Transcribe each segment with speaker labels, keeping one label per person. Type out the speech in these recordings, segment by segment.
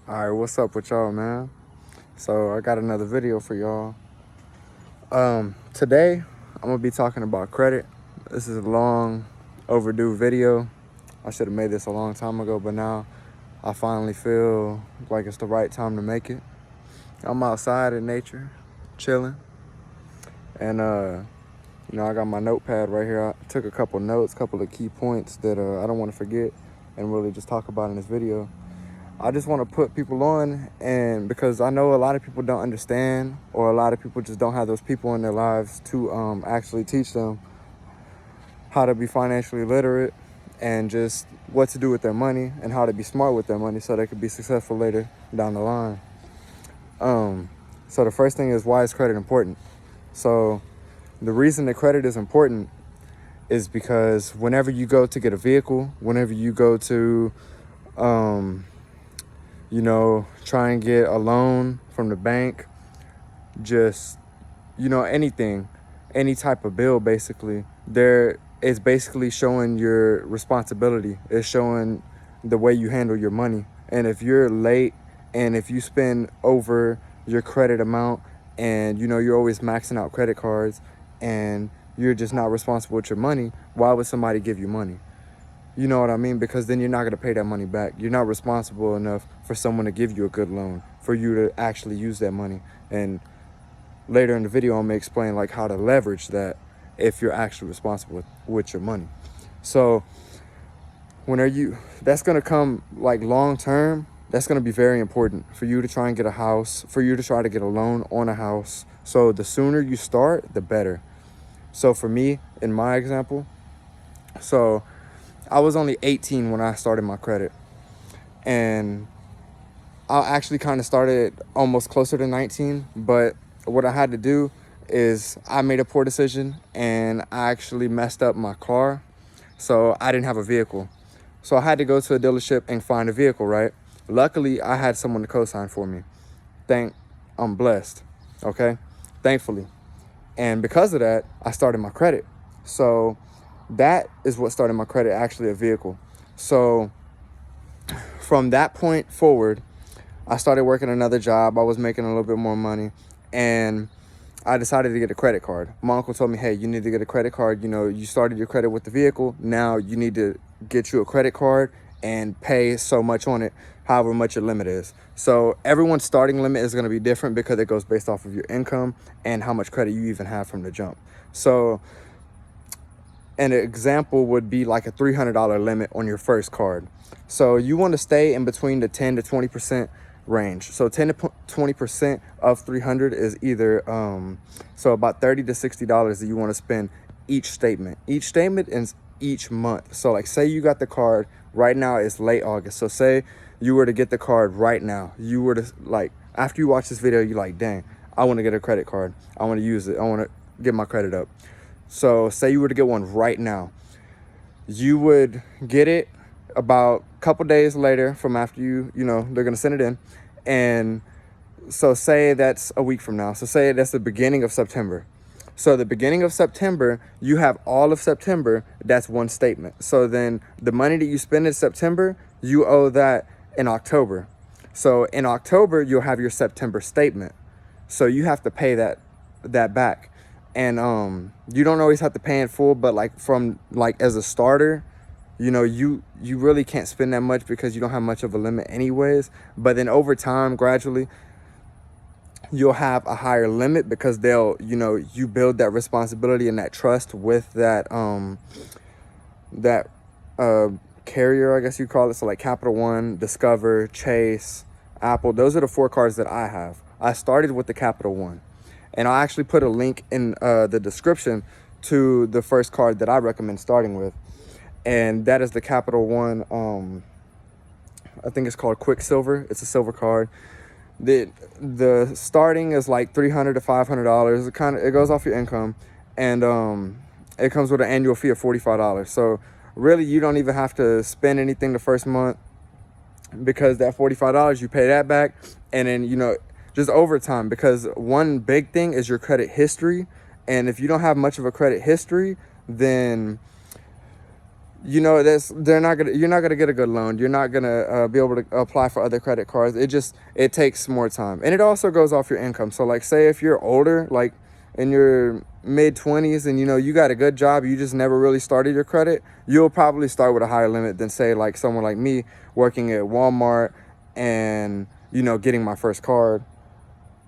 Speaker 1: Alright, what's up with y'all, man? So I got another video for y'all. Today I'm gonna be talking about credit. This is a long overdue video. I should have made this a long time ago, but now I finally feel like it's the right time to make it. I'm outside in nature, chilling, and I got my notepad right here. I took a couple notes, couple of key points that I don't want to forget and really just talk about in this video. I just want to put people on, and because I know a lot of people don't understand, or a lot of people just don't have those people in their lives to actually teach them how to be financially literate and just what to do with their money and how to be smart with their money so they could be successful later down the line. So the first thing is, why is credit important? So the reason that credit is important is because whenever you go to get a vehicle, whenever you go to try and get a loan from the bank, just, anything, any type of bill, basically, there is basically showing your responsibility. It's showing the way you handle your money. And if you're late and if you spend over your credit amount and, you're always maxing out credit cards and you're just not responsible with your money, why would somebody give you money? You know what I mean? Because then you're not going to pay that money back. You're not responsible enough for someone to give you a good loan, for you to actually use that money. And later in the video, I'm going to explain like how to leverage that if you're actually responsible with your money. So that's going to come like long term. That's going to be very important for you to try and get a house, for you to try to get a loan on a house. So the sooner you start, the better. So for me, in my example, so I was only 18 when I started my credit, and I actually kind of started almost closer to 19, but what I had to do is I made a poor decision and I actually messed up my car. So I didn't have a vehicle. So I had to go to a dealership and find a vehicle, right? Luckily, I had someone to co-sign for me. I'm blessed, okay? Thankfully. And because of that, I started my credit. So that is what started my credit, actually, a vehicle. So from that point forward, I started working another job. I was making a little bit more money, and I decided to get a credit card. My uncle told me, hey, you need to get a credit card. You started your credit with the vehicle. Now you need to get you a credit card and pay so much on it, however much your limit is. So everyone's starting limit is going to be different because it goes based off of your income and how much credit you even have from the jump. So an example would be like a $300 limit on your first card. So you want to stay in between the 10 to 20% range. So 10 to 20% of 300 is either so about $30 to $60 that you want to spend each statement. Each statement is each month. So like, say you got the card right now, it's late August. So say you were to get the card right now, you were to, like, after you watch this video, you're like, dang, I want to get a credit card. I want to use it. I want to get my credit up. So say you were to get one right now, you would get it about a couple days later from after they're going to send it in. And so say that's a week from now. So say that's the beginning of September. So the beginning of September, you have all of September. That's one statement. So then the money that you spend in September, you owe that in October. So in October, you'll have your September statement. So you have to pay that back. And you don't always have to pay in full, but as a starter, you really can't spend that much because you don't have much of a limit anyways. But then over time, gradually, you'll have a higher limit because you build that responsibility and that trust with that carrier, I guess you call it. So like Capital One, Discover, Chase, Apple, those are the 4 cards that I have. I started with the Capital One. And I'll actually put a link in the description to the first card that I recommend starting with. And that is the Capital One. I think it's called Quicksilver. It's a silver card. The starting is like $300 to $500. It goes off your income. And it comes with an annual fee of $45. So really, you don't even have to spend anything the first month, because that $45, you pay that back. And then, just over time, because one big thing is your credit history. And if you don't have much of a credit history, then you're not gonna get a good loan. You're not gonna be able to apply for other credit cards. It takes more time, and it also goes off your income. So like, say if you're older, like in your mid-20s, and you got a good job, you just never really started your credit, you'll probably start with a higher limit than, say, like someone like me working at Walmart and getting my first card,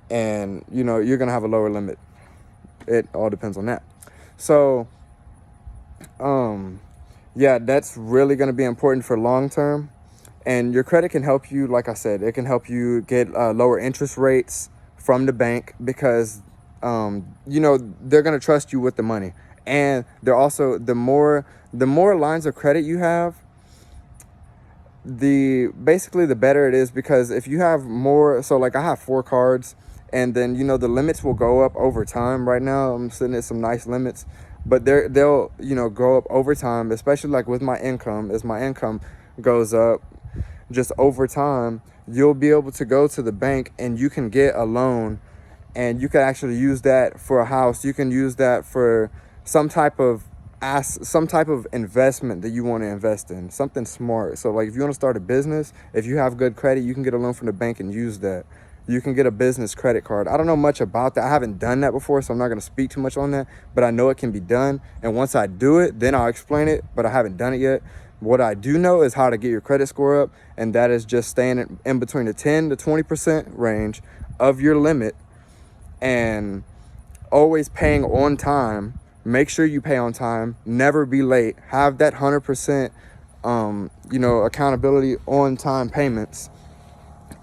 Speaker 1: and you're gonna have a lower limit. It all depends on that. So yeah, that's really going to be important for long term. And your credit can help you, like I said, it can help you get lower interest rates from the bank, because they're going to trust you with the money. And they're also, the more lines of credit you have, basically the better it is, because if you have more, so like I have 4 cards, and then the limits will go up over time. Right now I'm sitting at some nice limits, but they'll go up over time, especially like with my income. As my income goes up, just over time, you'll be able to go to the bank and you can get a loan, and you can actually use that for a house. You can use that for some type of investment that you want to invest in, something smart. So like if you want to start a business, if you have good credit, you can get a loan from the bank and use that. You can get a business credit card. I don't know much about that. I haven't done that before, so I'm not going to speak too much on that, but I know it can be done. And once I do it, then I'll explain it, but I haven't done it yet. What I do know is how to get your credit score up, and that is just staying in between the 10 to 20% range of your limit, and always paying on time. Make sure you pay on time, never be late, have that 100% accountability on time payments,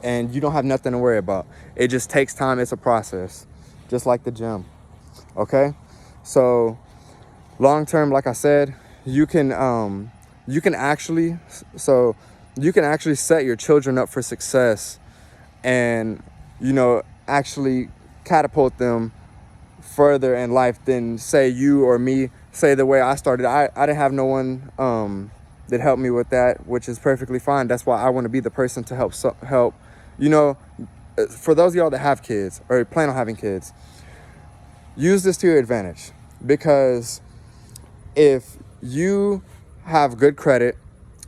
Speaker 1: and you don't have nothing to worry about. It just takes time. It's a process, just like the gym. Okay, so long term, like I said, you can actually set your children up for success, and actually catapult them further in life than, say, you or me. Say the way I started, I didn't have no one that helped me with that, which is perfectly fine. That's why I want to be the person to help for those of y'all that have kids or plan on having kids, use this to your advantage, because if you have good credit,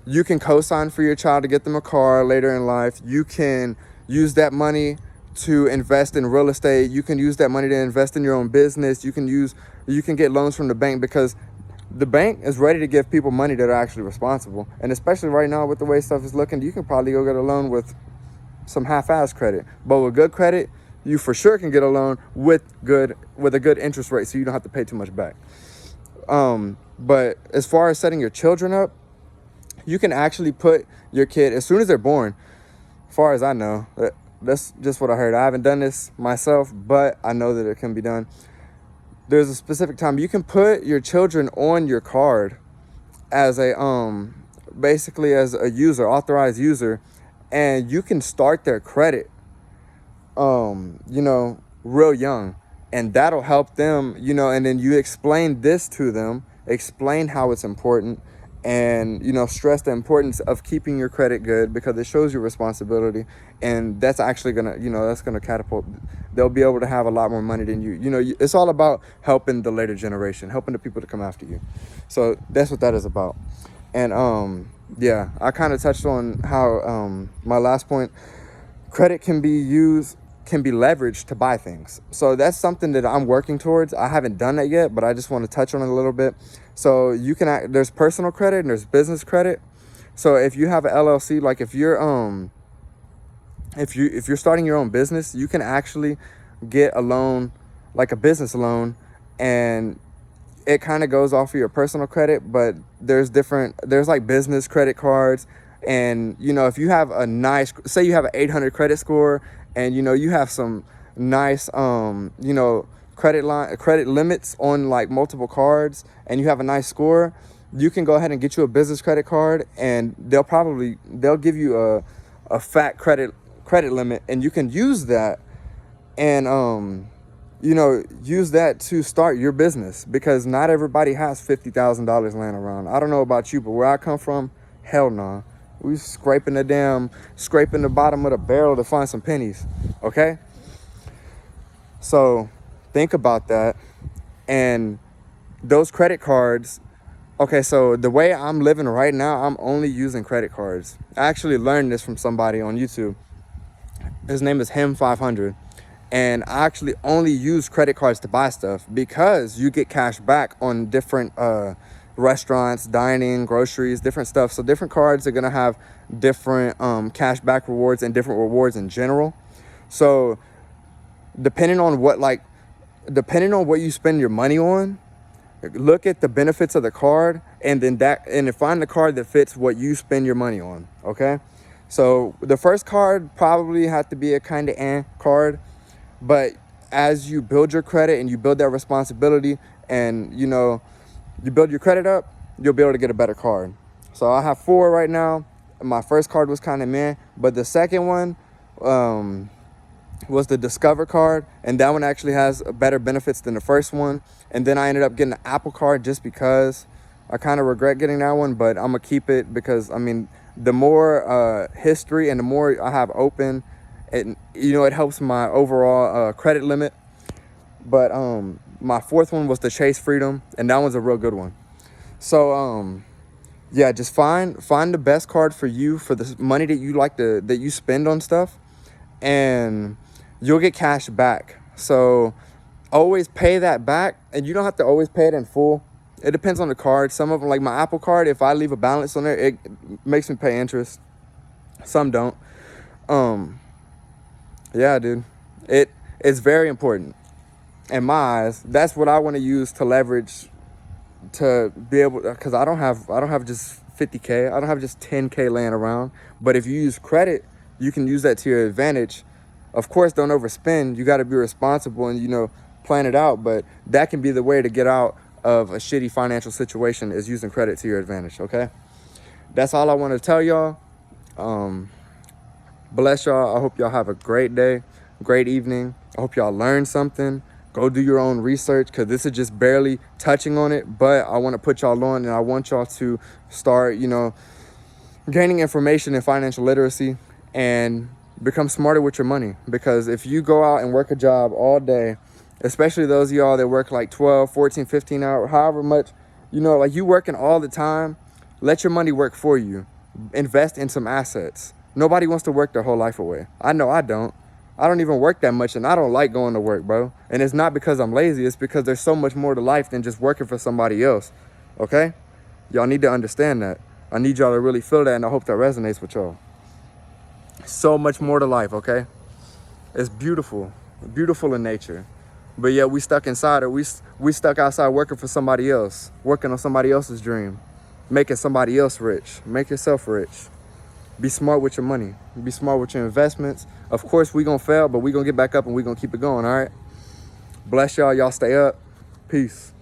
Speaker 1: you can co-sign for your child to get them a car later in life. You can use that money to invest in real estate. You can use that money to invest in your own business. You can get loans from the bank, because the bank is ready to give people money that are actually responsible. And especially right now with the way stuff is looking, you can probably go get a loan with some half-ass credit. But with good credit, you for sure can get a loan with a good interest rate, so you don't have to pay too much back. But as far as setting your children up, you can actually put your kid, as soon as they're born, as far as I know, that's just what I heard. I haven't done this myself, but I know that it can be done. There's a specific time you can put your children on your card as basically as a user, authorized user, and you can start their credit real young, and that'll help them, and then you explain this to them, explain how it's important, and stress the importance of keeping your credit good, because it shows your responsibility, and that's actually gonna catapult. They'll be able to have a lot more money than you. It's all about helping the later generation, helping the people to come after you. So that's what that is about. And yeah, I kind of touched on how my last point, credit can be leveraged to buy things. So that's something that I'm working towards. I haven't done that yet, but I just want to touch on it a little bit. So there's personal credit and there's business credit. So if you have an LLC, like if you're starting your own business, you can actually get a loan, like a business loan, and it kind of goes off of your personal credit, but there's like business credit cards. And if you have say you have an 800 credit score, and you have some nice credit limits on like multiple cards, and you have a nice score, you can go ahead and get you a business credit card, and they'll give you a fat credit limit, and you can use that and use that to start your business, because not everybody has $50,000 laying around. I don't know about you, but where I come from, hell no. We scraping the bottom of the barrel to find some pennies, okay? So think about that. And those credit cards, Okay, so the way I'm living right now, I'm only using credit cards. I actually learned this from somebody on YouTube. His name is Him500. And I actually only use credit cards to buy stuff because you get cash back on different restaurants, dining, groceries, different stuff. So different cards are gonna have different cash back rewards and different rewards in general. So depending on what you spend your money on, look at the benefits of the card and then find the card that fits what you spend your money on. Okay, so the first card probably had to be a kind of card. But as you build your credit and you build that responsibility and, you build your credit up, you'll be able to get a better card. So I have 4 right now. My first card was kind of meh, but the second one was the Discover card. And that one actually has better benefits than the first one. And then I ended up getting the Apple card just because I kind of regret getting that one, but I'm going to keep it because, the more history and the more I have open, it helps my overall credit limit. But my 4th one was the Chase Freedom, and that one's a real good one. So yeah, just find the best card for you for the money that you spend on stuff, and you'll get cash back. So always pay that back, and you don't have to always pay it in full. It depends on the card. Some of them, like my Apple card, if I leave a balance on there, it makes me pay interest. Some don't. Yeah, dude, it's very important in my eyes. That's what I want to use to leverage to be able, because I don't have just 50K. I don't have just 10K laying around. But if you use credit, you can use that to your advantage. Of course, don't overspend. You got to be responsible and plan it out. But that can be the way to get out of a shitty financial situation, is using credit to your advantage. Okay, that's all I want to tell y'all. Bless y'all. I hope y'all have a great day, great evening. I hope y'all learn something. Go do your own research, because this is just barely touching on it, but I want to put y'all on, and I want y'all to start, gaining information in financial literacy and become smarter with your money. Because if you go out and work a job all day, especially those of y'all that work like 12, 14, 15 hours, however much, like you working all the time, let your money work for you. Invest in some assets. Nobody wants to work their whole life away. I know I don't. I don't even work that much, and I don't like going to work, bro. And it's not because I'm lazy. It's because there's so much more to life than just working for somebody else, okay? Y'all need to understand that. I need y'all to really feel that, and I hope that resonates with y'all. So much more to life, okay? It's beautiful. Beautiful in nature. But yeah, we stuck inside it. We stuck outside working for somebody else, working on somebody else's dream, making somebody else rich. Make yourself rich. Be smart with your money. Be smart with your investments. Of course, we gonna fail, but we gonna get back up and we gonna keep it going, all right? Bless y'all. Y'all stay up. Peace.